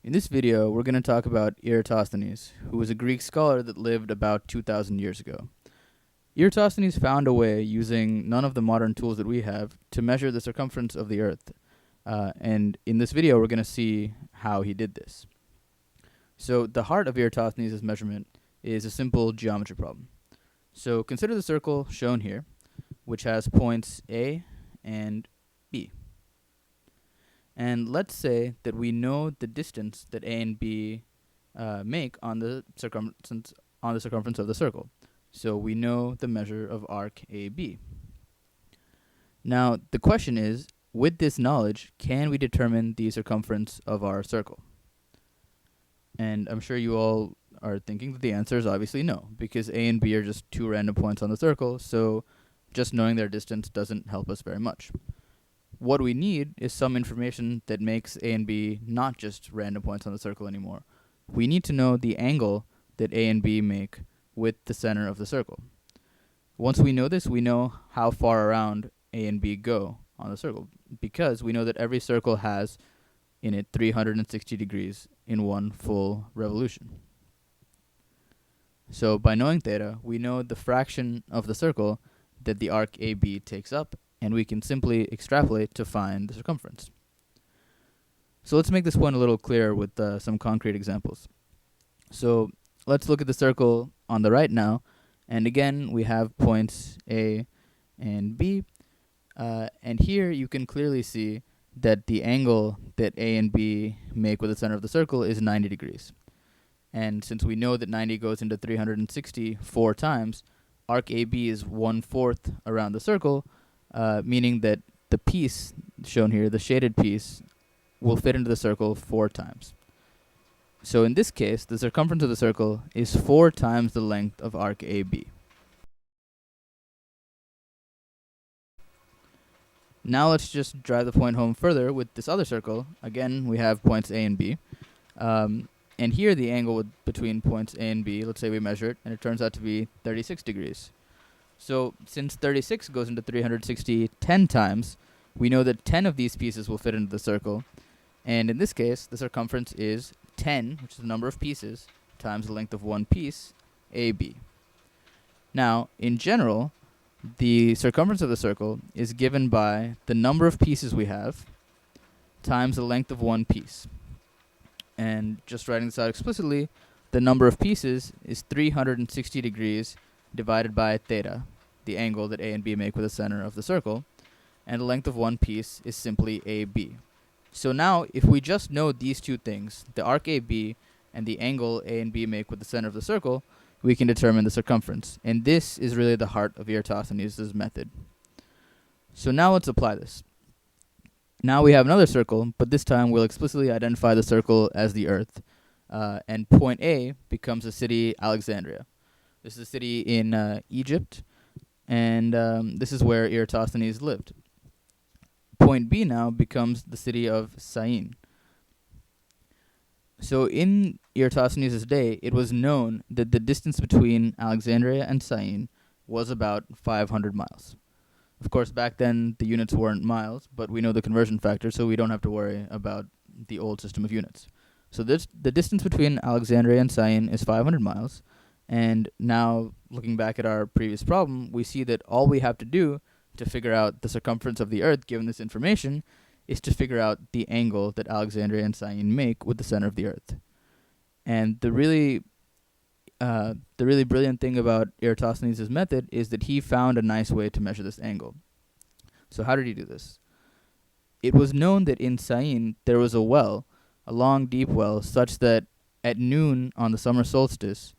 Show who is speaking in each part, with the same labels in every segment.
Speaker 1: In this video, we're going to talk about Eratosthenes, who was a Greek scholar that lived about 2,000 years ago. Eratosthenes found a way, using none of the modern tools that we have, to measure the circumference of the Earth. And in this video, we're going to see how he did this. So the heart of Eratosthenes' measurement is a simple geometry problem. So consider the circle shown here, which has points A and B. And let's say that we know the distance that A and B make on the circumference of the circle. So we know the measure of arc AB. Now the question is, with this knowledge, can we determine the circumference of our circle? And I'm sure you all are thinking that the answer is obviously no, because A and B are just two random points on the circle, so just knowing their distance doesn't help us very much. What we need is some information that makes A and B not just random points on the circle anymore. We need to know the angle that A and B make with the center of the circle. Once we know this, we know how far around A and B go on the circle, because we know that every circle has in it 360 degrees in one full revolution. So by knowing theta, we know the fraction of the circle that the arc AB takes up, and we can simply extrapolate to find the circumference. So let's make this point a little clearer with some concrete examples. So let's look at the circle on the right now, and again we have points A and B, and here you can clearly see that the angle that A and B make with the center of the circle is 90 degrees. And since we know that 90 goes into 360 4 times, arc AB is 1/4 around the circle, meaning that the piece shown here, the shaded piece, will fit into the circle 4 times. So in this case, the circumference of the circle is 4 times the length of arc AB. Now let's just drive the point home further with this other circle. Again, we have points A and B. And here the angle between points A and B, let's say we measure it, and it turns out to be 36 degrees. So since 36 goes into 360 10 times, we know that 10 of these pieces will fit into the circle. And in this case, the circumference is 10, which is the number of pieces, times the length of one piece, AB. Now, in general, the circumference of the circle is given by the number of pieces we have times the length of one piece. And just writing this out explicitly, the number of pieces is 360 degrees divided by theta, the angle that A and B make with the center of the circle, and the length of one piece is simply AB. So now, if we just know these two things, the arc AB and the angle A and B make with the center of the circle, we can determine the circumference. And this is really the heart of Eratosthenes' method. So now let's apply this. Now we have another circle, but this time we'll explicitly identify the circle as the Earth. And point A becomes the city Alexandria. This is a city in Egypt, and this is where Eratosthenes lived. Point B now becomes the city of Syene. So in Eratosthenes' day, it was known that the distance between Alexandria and Syene was about 500 miles. Of course, back then, the units weren't miles, but we know the conversion factor, so we don't have to worry about the old system of units. So the distance between Alexandria and Syene is 500 miles, and now, looking back at our previous problem, we see that all we have to do to figure out the circumference of the Earth, given this information, is to figure out the angle that Alexandria and Syene make with the center of the Earth. And the really brilliant thing about Eratosthenes' method is that he found a nice way to measure this angle. So how did he do this? It was known that in Syene there was a well, a long, deep well, such that at noon on the summer solstice,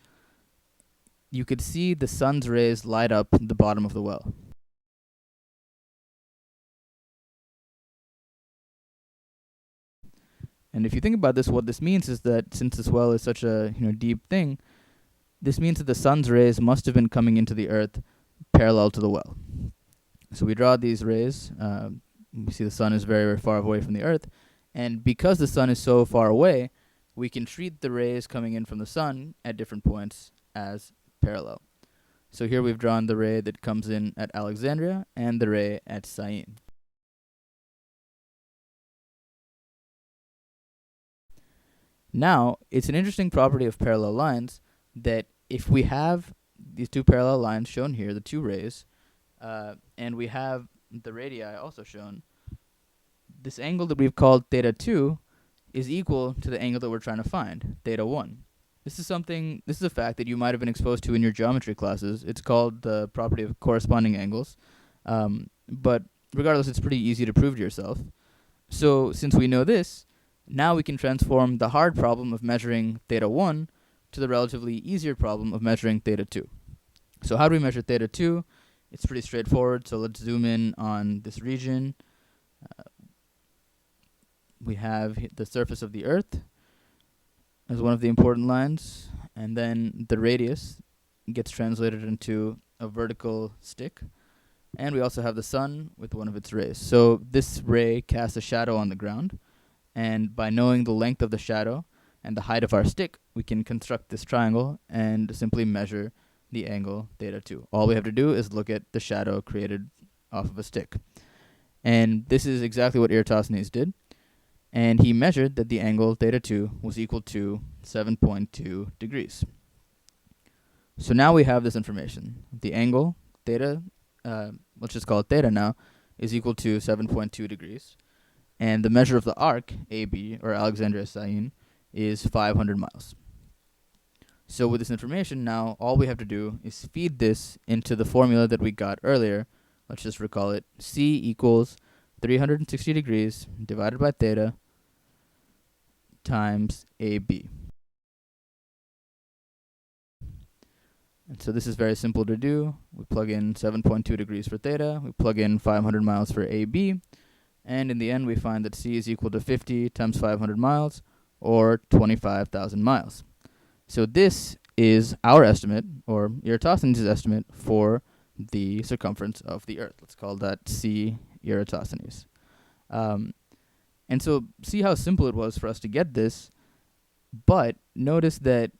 Speaker 1: you could see the sun's rays light up the bottom of the well. And if you think about this, what this means is that since this well is such a deep thing, this means that the sun's rays must have been coming into the Earth parallel to the well. So we draw these rays. We see the sun is very, very far away from the Earth. And because the sun is so far away, we can treat the rays coming in from the sun at different points as parallel. So here we've drawn the ray that comes in at Alexandria and the ray at Syene. Now, it's an interesting property of parallel lines that if we have these two parallel lines shown here, the two rays, and we have the radii also shown, this angle that we've called theta 2 is equal to the angle that we're trying to find, theta 1. This is a fact that you might have been exposed to in your geometry classes. It's called the property of corresponding angles. But regardless, it's pretty easy to prove to yourself. So since we know this, now we can transform the hard problem of measuring theta 1 to the relatively easier problem of measuring theta 2. So how do we measure theta 2? It's pretty straightforward. So let's zoom in on this region. We have the surface of the Earth as one of the important lines, and then the radius gets translated into a vertical stick, and we also have the sun with one of its rays. So this ray casts a shadow on the ground, and by knowing the length of the shadow and the height of our stick, we can construct this triangle and simply measure the angle theta 2. All we have to do is look at the shadow created off of a stick. And this is exactly what Eratosthenes did. And he measured that the angle theta 2 was equal to 7.2 degrees. So now we have this information. The angle theta, let's just call it theta now, is equal to 7.2 degrees. And the measure of the arc, AB, or Alexandria Sine, is 500 miles. So with this information, now all we have to do is feed this into the formula that we got earlier. Let's just recall it. C equals 360 degrees divided by theta times AB. And so this is very simple to do. We plug in 7.2 degrees for theta. We plug in 500 miles for AB. And in the end, we find that C is equal to 50 times 500 miles, or 25,000 miles. So this is our estimate, or Eratosthenes' estimate, for the circumference of the Earth. Let's call that C Eratosthenes. And so see how simple it was for us to get this, but notice that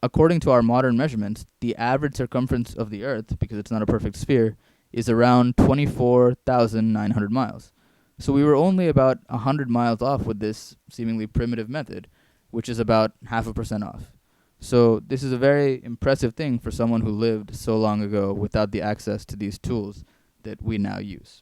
Speaker 1: according to our modern measurements, the average circumference of the Earth, because it's not a perfect sphere, is around 24,900 miles. So we were only about 100 miles off with this seemingly primitive method, which is about 0.5% off. So this is a very impressive thing for someone who lived so long ago without the access to these tools that we now use.